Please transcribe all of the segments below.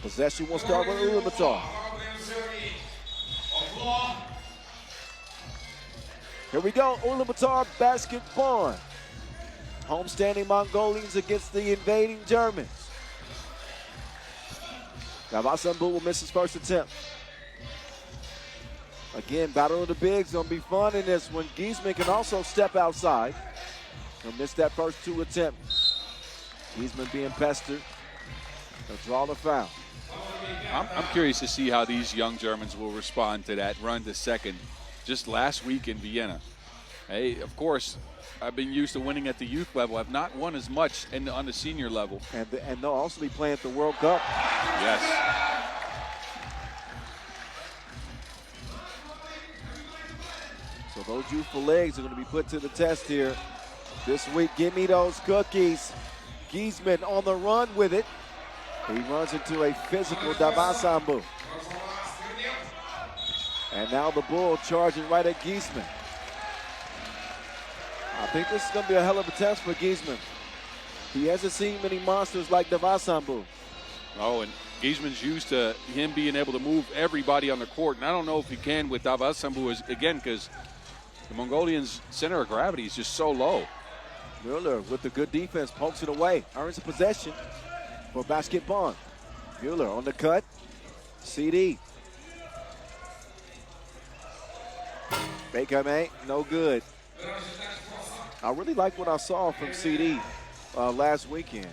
Possession will start with Ulaanbaatar. Here we go, Ulaanbaatar basketball. Homestanding Mongolians against the invading Germans. Davasambu will miss his first attempt. Again, battle of the bigs gonna be fun in this one. Giesman can also step outside. He'll miss that first 2 attempts. Giesman being pestered. He'll draw the foul. I'm curious to see how these young Germans will respond to that run to second just last week in Vienna. Hey, of course, I've been used to winning at the youth level. I've not won as much on the senior level. And they'll also be playing at the World Cup. Yes. So those youthful legs are going to be put to the test here this week. Give me those cookies. Giesman on the run with it. He runs into a physical Davasambu. And now the Bull charging right at Giesman. I think this is going to be a hell of a test for Giesman. He hasn't seen many monsters like Davasambu. Oh, and Giesman's used to him being able to move everybody on the court. And I don't know if he can with Davasambu again, because the Mongolians' center of gravity is just so low. Mueller with the good defense pokes it away. Earns a possession for basketball. Mueller on the cut. CD. Baker, man, no good. I really like what I saw from CD last weekend.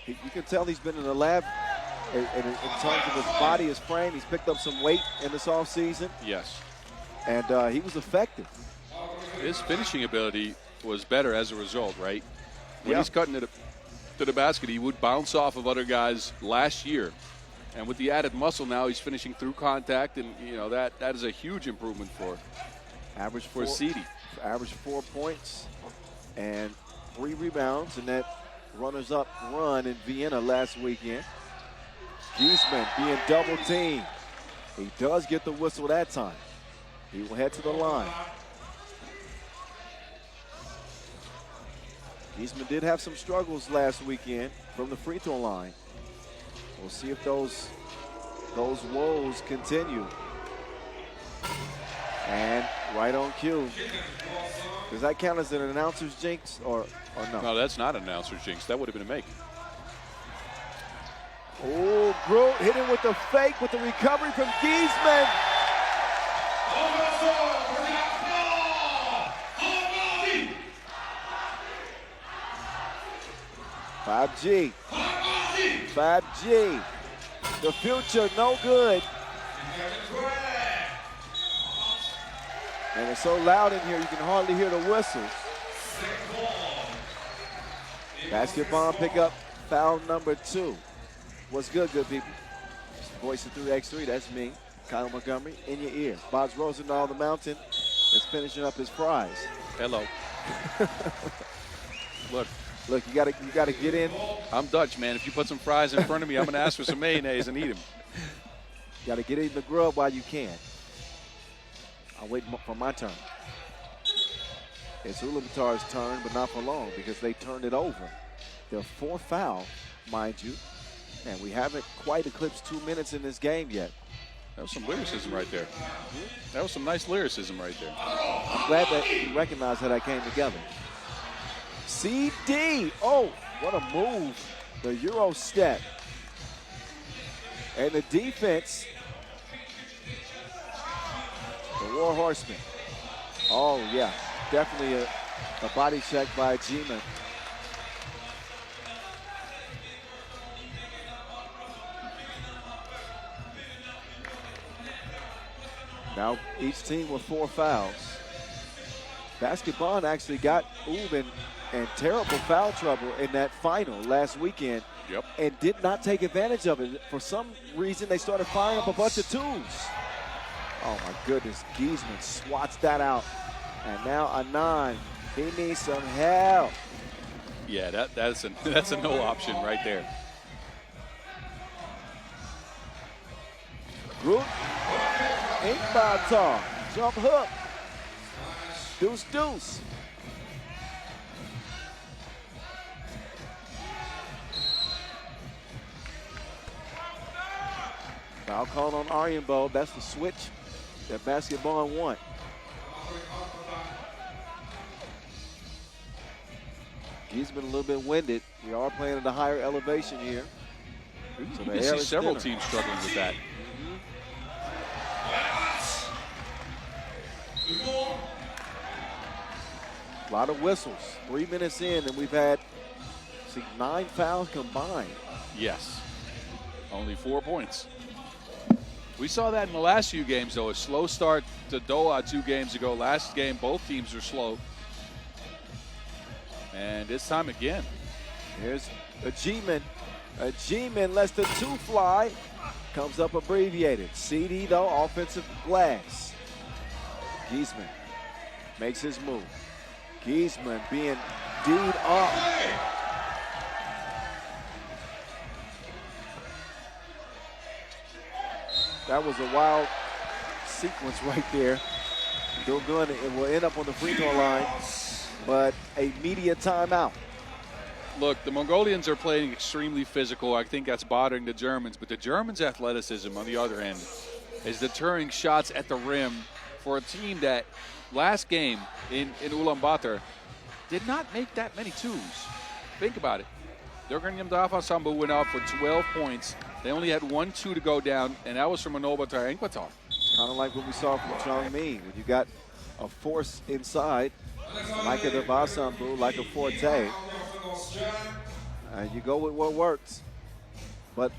You can tell he's been in the lab in terms of his body, his frame. He's picked up some weight in this offseason. Yes. And he was effective. His finishing ability was better as a result, right? When he's cutting it to the basket, he would bounce off of other guys last year. And with the added muscle now, he's finishing through contact, and you know that is a huge improvement for CD. Average 4 points and 3 rebounds in that runners-up run in Vienna last weekend. Giesman being double teamed. He does get the whistle that time. He will head to the line. Giesman did have some struggles last weekend from the free throw line. We'll see if those woes continue. And right on cue. Does that count as an announcer's jinx or no? No, that's not an announcer's jinx. That would have been a make. Oh, Groot hit him with the fake with the recovery from Giesman. FIBA. 5G. The future, no good. And it's so loud in here, you can hardly hear the whistles. Basketball pick up foul number 2. What's good people? Voice of 3x3, that's me, Kyle Montgomery, in your ear. Boz Rosendahl, the Mountain, is finishing up his fries. Hello. Look, you gotta get in. I'm Dutch, man. If you put some fries in front of me, I'm gonna ask for some mayonnaise and eat them. You gotta get in the grub while you can. I'll wait for my turn. It's Ulaanbaatar's turn, but not for long because they turned it over. They're 4 foul, mind you, and we haven't quite eclipsed 2 minutes in this game yet. That was some lyricism right there. That was some nice lyricism right there. I'm glad that you recognize how that came together. CD. Oh, what a move. The Euro step. And the defense. The War Horsemen. Oh, yeah. Definitely a body check by Giesman. Now each team with 4 fouls. Basketball actually got Ub in terrible foul trouble in that final last weekend. Yep. And did not take advantage of it. For some reason, they started firing up a bunch of twos. Oh, my goodness. Giesman swats that out. And now Anand, he needs some help. Yeah, that's a no option right there. Groot, Ulaanbaatar, jump hook. Deuce, deuce. Foul called on Aryenbo. That's the switch that basketball want. He's been a little bit winded. We are playing at a higher elevation here. So you can see several teams struggling with that. A lot of whistles. 3 minutes in, and we've had 9 fouls combined. Yes. Only 4 points. We saw that in the last few games, though. A slow start to Doha 2 games ago. Last game, both teams were slow. And this time again. Here's a G-man. A G-man lets the 2 fly. Comes up abbreviated. CD, though, offensive glass. Giesman makes his move. Giesman being D'd up. That was a wild sequence right there. Bill Gunn, it will end up on the free throw line, but a media timeout. Look, the Mongolians are playing extremely physical. I think that's bothering the Germans, but the Germans' athleticism, on the other hand, is deterring shots at the rim for a team that last game in Ulaanbaatar did not make that many twos. Think about it. Dorganium Dafa Sambu went out for 12 points. They only had 1-2 to go down, and that was from Ulaanbaatar Enkwatar. Kind of like what we saw from Chongming. When you got a force inside, like a Davasambu, like a Forte, and you go with what works. But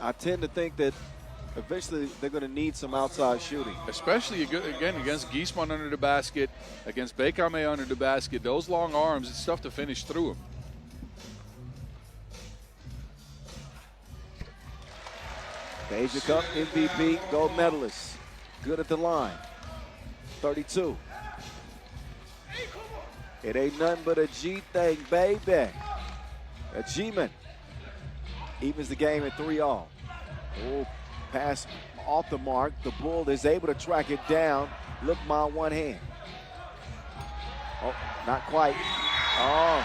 I tend to think that eventually they're going to need some outside shooting. Especially, again, against Giesman under the basket, against Bekame under the basket. Those long arms, it's tough to finish through them. The Asia Cup MVP, gold medalist. Good at the line. 32. It ain't nothing but a G thing, baby. A G-man evens the game at 3-all. Oh, pass off the mark. The Bull is able to track it down. Look, my one hand. Oh, not quite. Oh,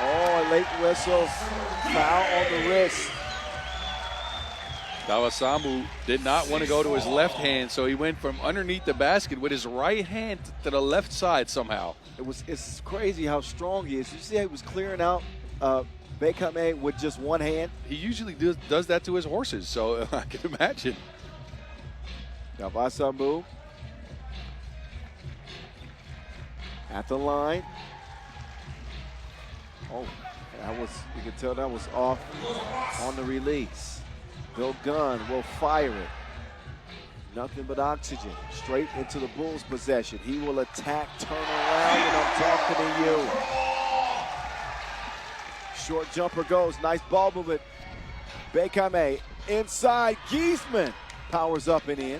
a late whistle. Foul on the wrist. Dawasambu did not want to go to his left hand, so he went from underneath the basket with his right hand to the left side somehow. It's crazy how strong he is. You see how he was clearing out Bekame with just one hand? He usually does that to his horses, so I can imagine. Dawasambu at the line. Oh, you can tell that was off on the release. Bill Gunn will fire it. Nothing but oxygen. Straight into the Bulls' possession. He will attack, turn around, and I'm talking to you. Short jumper goes. Nice ball movement. Bekame inside. Giesman powers up and in.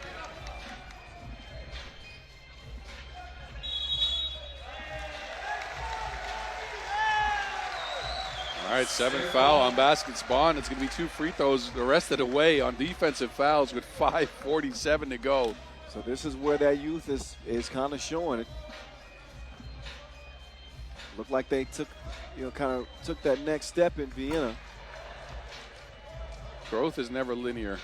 All right, 7th foul on baskets Bonn. It's going to be 2 free throws the rest of the way on defensive fouls with 5:47 to go. So this is where that youth is kind of showing it. Looked like they took that next step in Vienna. Growth is never linear.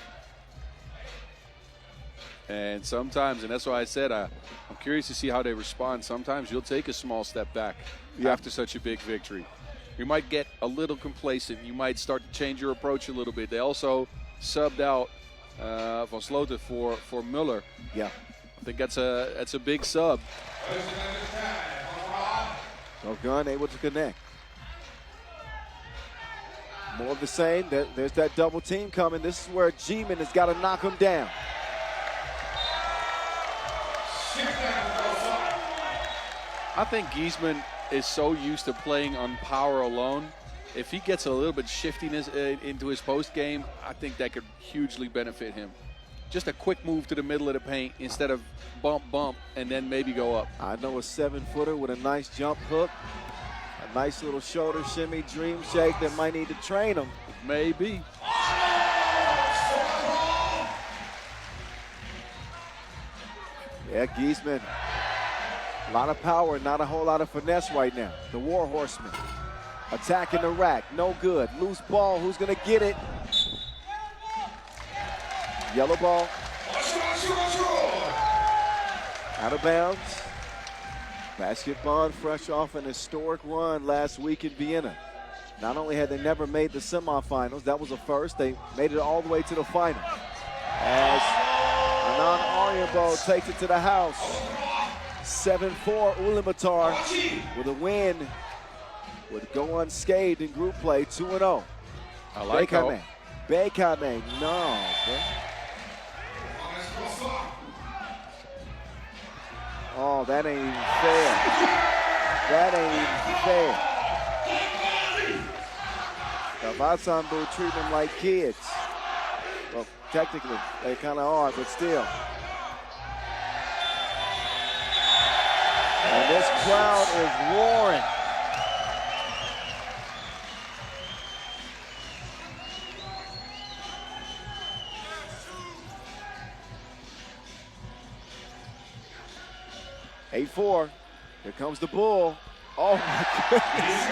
And sometimes, and that's why I said I'm curious to see how they respond. Sometimes you'll take a small step back after such a big victory. You might get a little complacent. You might start to change your approach a little bit. They also subbed out Van Sloten for Muller. Yeah. I think that's a big sub. So Gunn able to connect. More of the same. There's that double team coming. This is where G-man has got to knock him down. I think Giesman is so used to playing on power alone. If he gets a little bit shiftiness into his post game, I think that could hugely benefit him. Just a quick move to the middle of the paint instead of bump, and then maybe go up. I know a 7-footer with a nice jump hook, a nice little shoulder shimmy, dream shake that might need to train him. Maybe. Yeah, Giesman. A lot of power, not a whole lot of finesse right now. The War Horseman attacking the rack, no good. Loose ball, who's gonna get it? Yellow ball. Out of bounds. Basket Bonn fresh off an historic run last week in Vienna. Not only had they never made the semifinals, that was a first, they made it all the way to the final. As Anand Aryabol takes it to the house. 7-4 Ulaanbaatar with a win. Would go unscathed in group play, 2-0. I like that. Bekame, no. Oh, that ain't even fair. That ain't even fair. The Vasambu treat them like kids. Well, technically, they kind of are, but still. And this crowd is roaring. Eight-4. Here comes the Bull. Oh my goodness.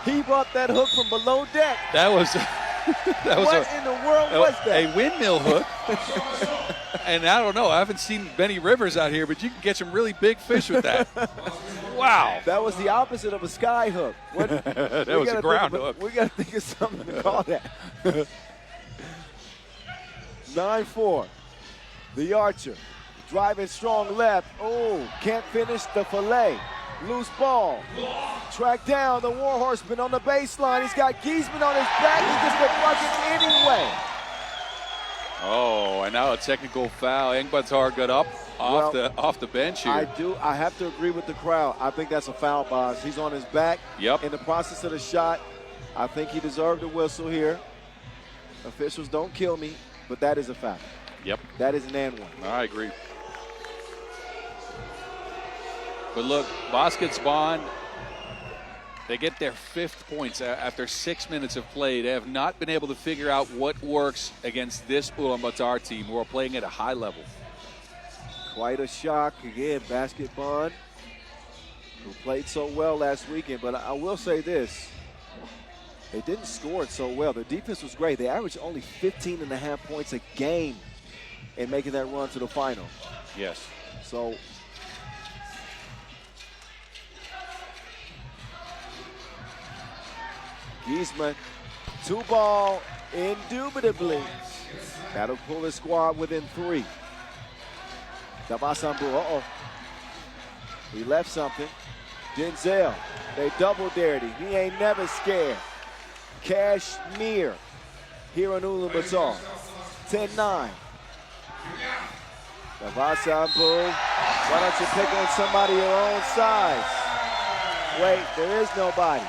He brought that hook from below deck. That was what in the world was that? A windmill hook. And I don't know, I haven't seen many rivers out here, but you can get some really big fish with that. Wow. That was the opposite of a sky hook. That was a ground hook. We got to think of something to call that. 9-4. The Archer. Driving strong left. Oh, can't finish the fillet. Loose ball. Track down the Warhorseman on the baseline. He's got Giesman on his back. He gets the bucket anyway. Oh, and now a technical foul. Ulaanbaatar got up off the bench here. I have to agree with the crowd. I think that's a foul, Boz. He's on his back. Yep. In the process of the shot. I think he deserved a whistle here. Officials don't kill me, but that is a foul. Yep. That is an and one. I agree. But look, Baskets Bonn, they get their 5th points after 6 minutes of play. They have not been able to figure out what works against this Ulaanbaatar team who are playing at a high level. Quite a shock. Again, Basket Bonn, who played so well last weekend. But I will say this. They didn't score it so well. Their defense was great. They averaged only 15.5 points a game in making that run to the final. Yes. So Giesman, 2-ball, indubitably. That'll pull his squad within 3. Dabasambu, he left something. Denzel, they double dared him. He ain't never scared. Kashmir here in Ulaanbaatar. 10-9. Dabasambu, why don't you pick on somebody your own size? Wait, there is nobody.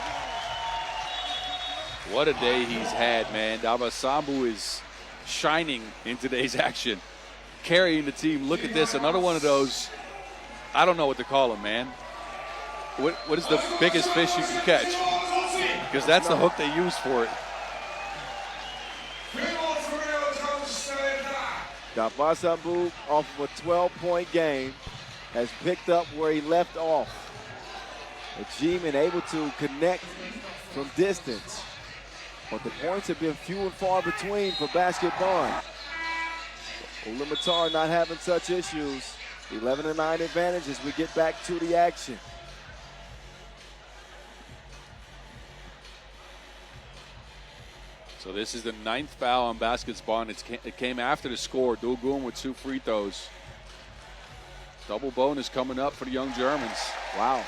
What a day he's had, man. Dabasambu is shining in today's action, carrying the team. Look at this, another one of those, I don't know what to call him, man. What is the biggest fish you can catch? Because that's the hook they use for it. Dabasambu, off of a 12-point game, has picked up where he left off. Achievement able to connect from distance. But the points have been few and far between for Basket Bonn. Ulaanbaatar not having such issues. 11-9 advantage as we get back to the action. So this is the 9th foul on Baskets Bonn. It came after the score. Dugun with 2 free throws. Double bonus coming up for the young Germans. Wow.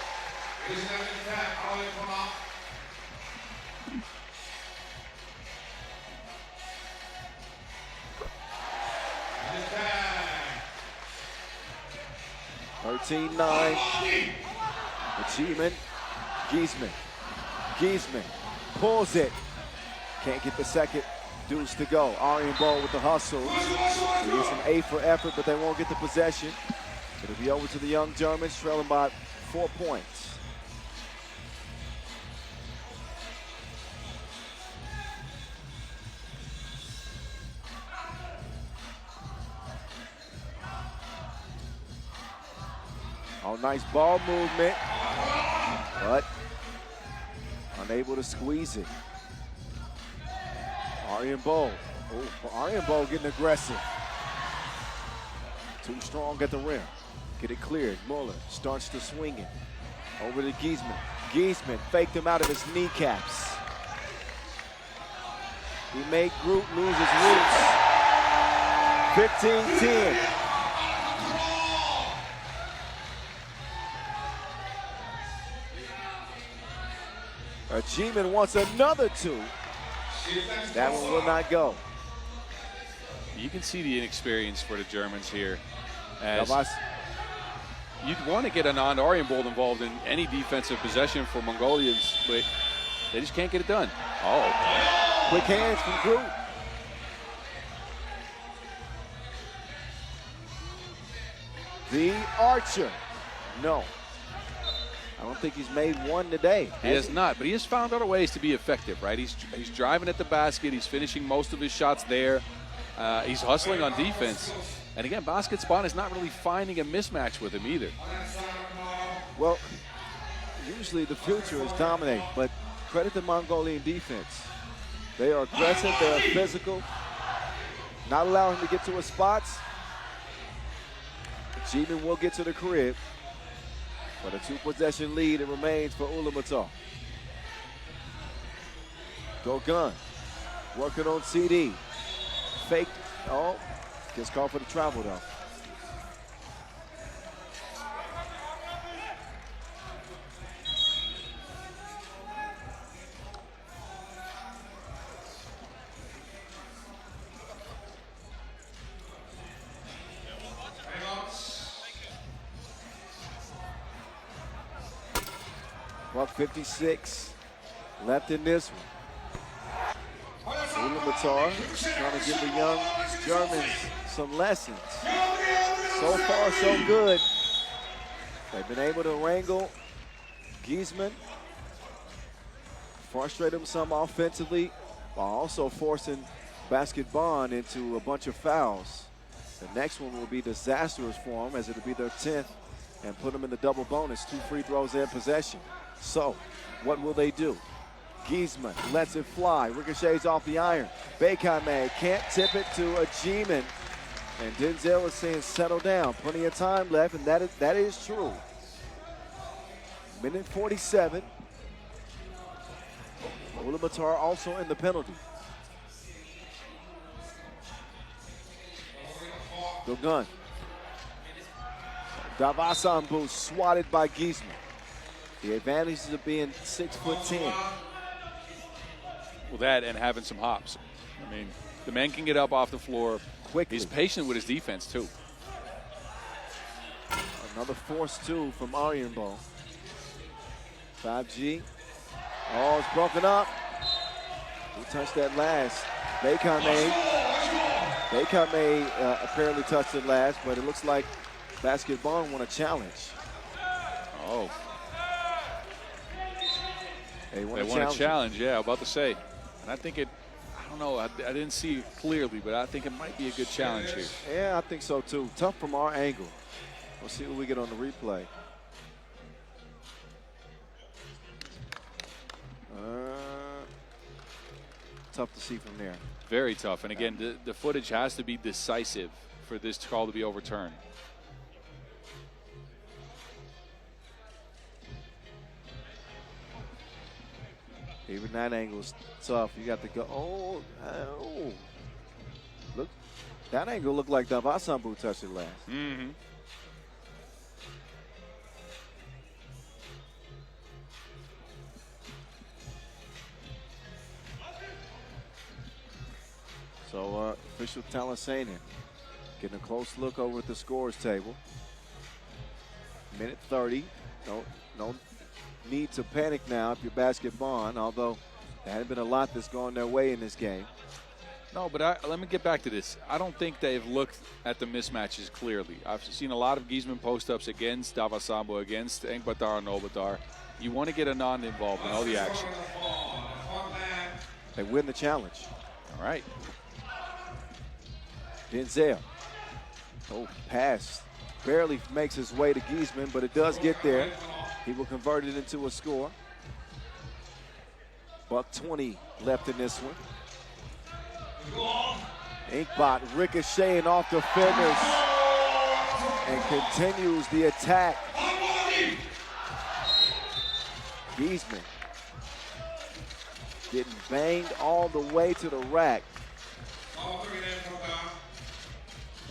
(13-9). Achievement. Giesman pulls it. Can't get the second deuce to go. Aryabol with the hustle. He gets an A for effort, but they won't get the possession. It'll be over to the young Germans, trailing by 4 points. Oh, nice ball movement, but unable to squeeze it. Aryabol Oh, Ulaanbaatar getting aggressive. Too strong at the rim. Get it cleared. Muller starts to swing it. Over to Giesman. Giesman faked him out of his kneecaps. He made Groot lose his roots. 15-10. Giesman wants another two. That one will not go. You can see the inexperience for the Germans here. As you'd want to get Anand Ulaanbaatar involved in any defensive possession for Mongolians, but they just can't get it done. Oh. Quick hands from Groot. The Archer. No. I don't think he's made one today. He has not, but he has found other ways to be effective, right? He's driving at the basket. He's finishing most of his shots there. He's hustling on defense. And again, Basket Bonn is not really finding a mismatch with him either. Well, usually the future is dominate, but credit the Mongolian defense. They are aggressive, they are physical, not allowing him to get to his spots. Giesman will get to the crib, but a two-possession lead, it remains for Ulaanbaatar. Go gun, working on CD. Fake, oh, gets called for the travel though. Buck 56 left in this one. Ulaanbaatar trying to give the young Germans some lessons. So far, so good. They've been able to wrangle Giesman, frustrate him some offensively, while also forcing Basket Bonn into a bunch of fouls. The next one will be disastrous for them, as it'll be their 10th, and put them in the double bonus, 2 free throws and possession. So, what will they do? Giesman lets it fly, ricochets off the iron. Bekame can't tip it to a Giesman. And Denzel is saying settle down. Plenty of time left, and that is true. Minute 47. Ulaanbaatar also in the penalty. The gun. Davasambu swatted by Giesman. The advantages of being 6'10". Well, that and having some hops. I mean, the man can get up off the floor quickly. He's patient with his defense, too. Another force, too, from Ulaanbaatar. 5G. Oh, it's broken up. Who touched that last? Bekame apparently touched it last, but it looks like Basket Bonn won a challenge. Oh. They won a challenge, yeah, about to say. And I think I don't know, I didn't see it clearly, but I think it might be a good challenge here. Yeah, I think so too. Tough from our angle. We'll see what we get on the replay. Tough to see from there. Very tough. And again, the footage has to be decisive for this call to be overturned. Even that angle is tough. You got to go. Oh. Look, that angle looked like Davasambu touched it last. Mm-hmm. So official Talasainen getting a close look over at the scores table. Minute 30. No need to panic now if you're Basket Bonn, although there hadn't been a lot that's gone their way in this game. No, but let me get back to this. I don't think they've looked at the mismatches clearly. I've seen a lot of Giesman post-ups against Davasambu, against Ulaanbaatar and Ulaanbaatar. You want to get Anand involved in all the action. They win the challenge. All right. Denzel. Oh, pass. Barely makes his way to Giesman, but it does get there. He will convert it into a score. Buck 20 left in this one. Inkbot ricocheting off defenders and continues the attack. Giesman getting banged all the way to the rack.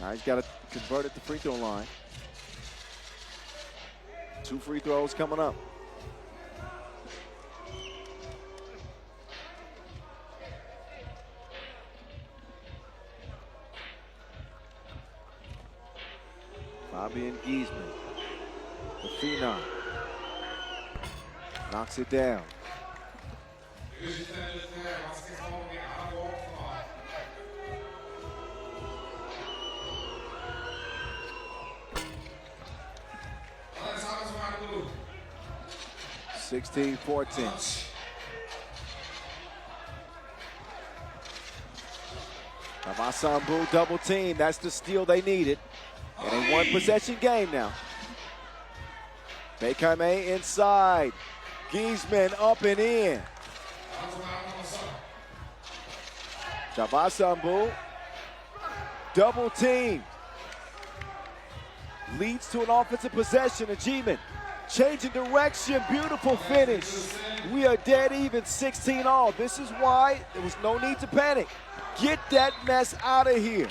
Now he's got to convert it to free throw line. 2 free throws coming up. Fabian Giesman, the phenom, knocks it down. (16-14). Navasambu double team. That's the steal they needed. In a one-possession game now. Bekame inside. Giesman up and in. Navasambu double team. Leads to an offensive possession. Achievement. Changing direction. Beautiful finish. We are dead even, 16-all. This is why there was no need to panic. Get that mess out of here.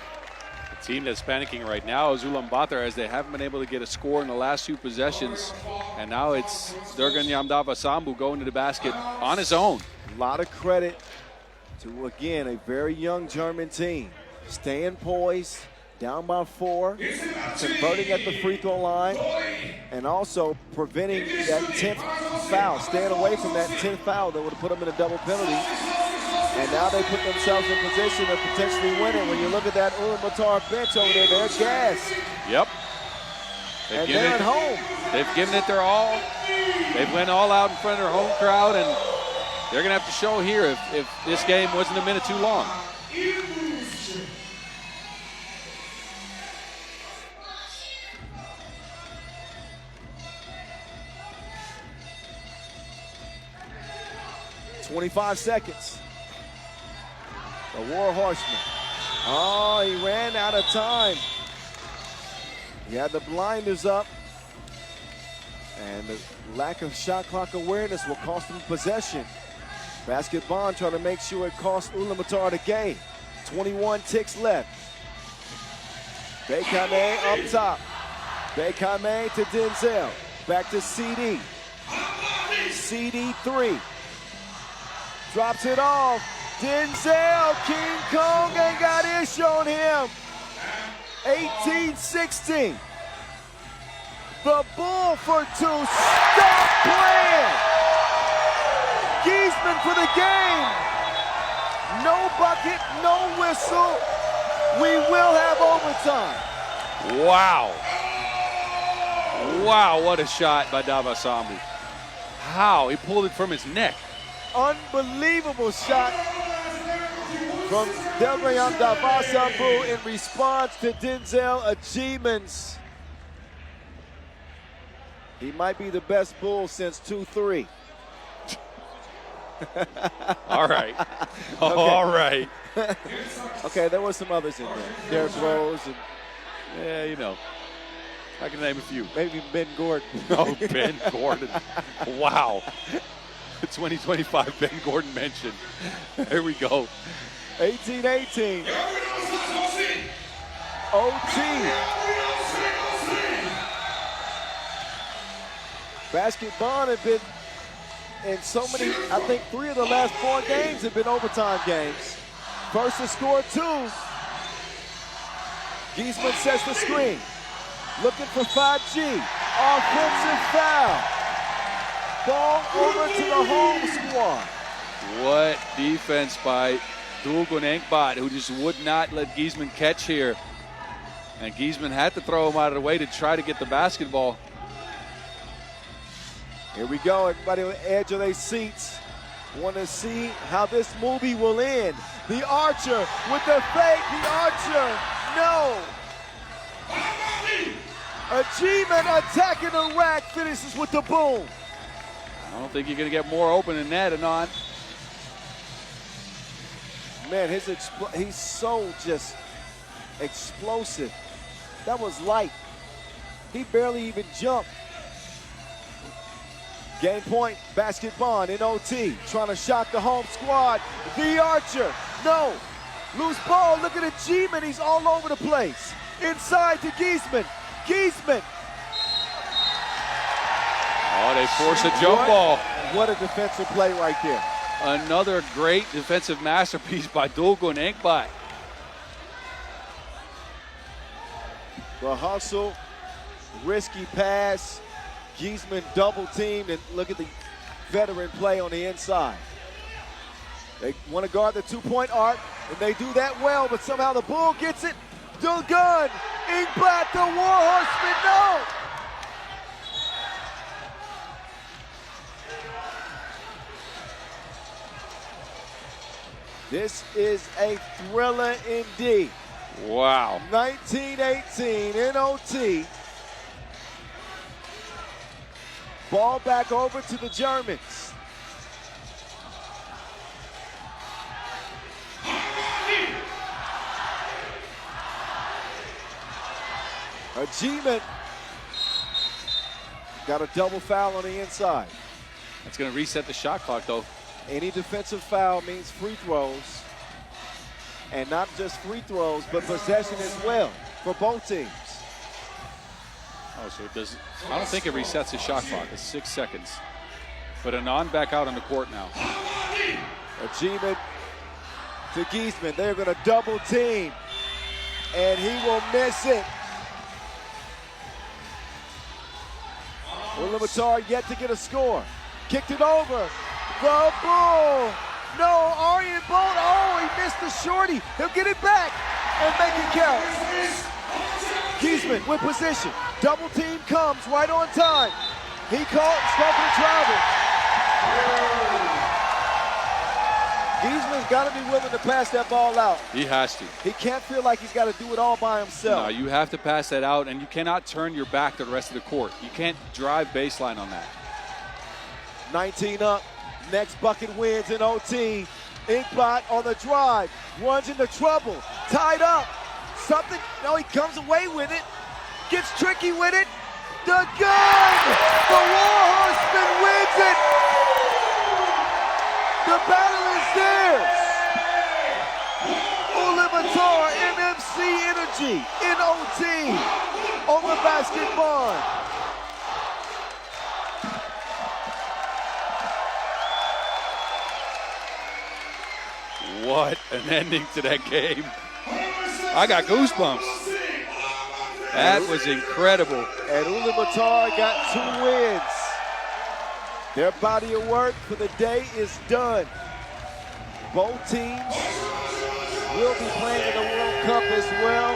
The team that's panicking right now is Ulaanbaatar, as they haven't been able to get a score in the last 2 possessions. And now it's Durgan Yamdava-Sambu going to the basket on his own. A lot of credit to, again, a very young German team. Staying poised, down by 4, converting at the free throw line, and also preventing that 10th foul, staying away from that 10th foul that would have put them in a double penalty. And now they put themselves in position of potentially winning. When you look at that Ulaanbaatar bench over there, they're gassed. Yep. And they're at home. They've given it their all. They've went all out in front of their home crowd, and they're going to have to show here if this game wasn't a minute too long. .25 seconds. The War Horseman. Oh, he ran out of time. He had the blinders up. And the lack of shot clock awareness will cost him possession. Basket Bonn trying to make sure it costs Ulaanbaatar the game. 21 ticks left. Bekame up top. Bekame to Denzel. Back to CD. CD 3. Drops it off. Denzel, King Kong ain't got ish on him. 18-16. The Bull for 2. Stop playing. Giesman for the game. No bucket, no whistle. We will have overtime. Wow. Wow, what a shot by Davasambu. How? He pulled it from his neck. Unbelievable shot from Delrayam Davasambu in response to Denzel Achievements. He might be the best Bull since 2-3. All right. All right. Okay, there were some others in there. Derrick Rose and yeah, you know. I can name a few. Maybe Ben Gordon. Oh, Ben Gordon. Wow. 2025 Ben Gordon mentioned. There we go. 18-18. OT. Basket Bonn had been in so many, I think 3 of the last 4 games have been overtime games. First to score 2. Giesman sets the screen. Looking for 5G. Offensive foul. Ball over to the home squad. What defense by Dugun Enkbot, who just would not let Giesman catch here. And Giesman had to throw him out of the way to try to get the basketball. Here we go, everybody on the edge of their seats. Want to see how this movie will end. The Archer with the fake, the Archer, no. Achievement attacking the rack, finishes with the boom. I don't think you're going to get more open than that, Anon. Man, he's so just explosive. That was light. He barely even jumped. Game point, basket Bonn in OT. Trying to shock the home squad. The Archer, no. Loose ball, look at it, G-Man, he's all over the place. Inside to Giesman. Giesman. Oh, they force a jump ball. What a defensive play right there. Another great defensive masterpiece by Dolgun Enkbat. The hustle, risky pass. Giesman double teamed, and look at the veteran play on the inside. They want to guard the two-point arc, and they do that well, but somehow the Bull gets it. Dolgun Enkbat, the War Horseman, no! This is a thriller indeed. Wow. 19-18 in OT. Ball back over to the Germans. A G-Man got a double foul on the inside. That's going to reset the shot clock, though. Any defensive foul means free throws. And not just free throws, but possession as well for both teams. Oh, so it doesn't. I don't think it resets the shot clock. It's 6 seconds. But Anand back out on the court now. A G-Man to Giesman. They're going to double team. And he will miss it. Ulaanbaatar yet to get a score. Kicked it over. The Bull. No, Arjen Bolt. Oh, he missed the shorty. He'll get it back and make it count. Giesman with position. Double team comes right on time. He called, spoken travel. Giesman's got to be willing to pass that ball out. He has to. He can't feel like he's got to do it all by himself. No, you have to pass that out, and you cannot turn your back to the rest of the court. You can't drive baseline on that. 19 up. Next bucket wins in OT. Enkbat on the drive. Runs into trouble. Tied up. Something. No, he comes away with it. Gets tricky with it. The gun! The War Horseman wins it! The battle is theirs! Ulaanbaatar, MMC Energy in OT over basket Bonn. What an ending to that game. I got goosebumps. That was incredible. And Ulaanbaatar got 2 wins. Their body of work for the day is done. Both teams will be playing in the World Cup as well.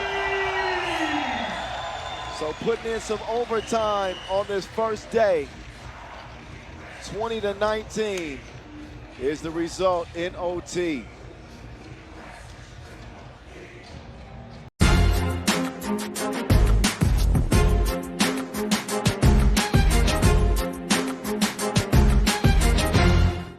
So putting in some overtime on this first day. 20-19 is the result in OT.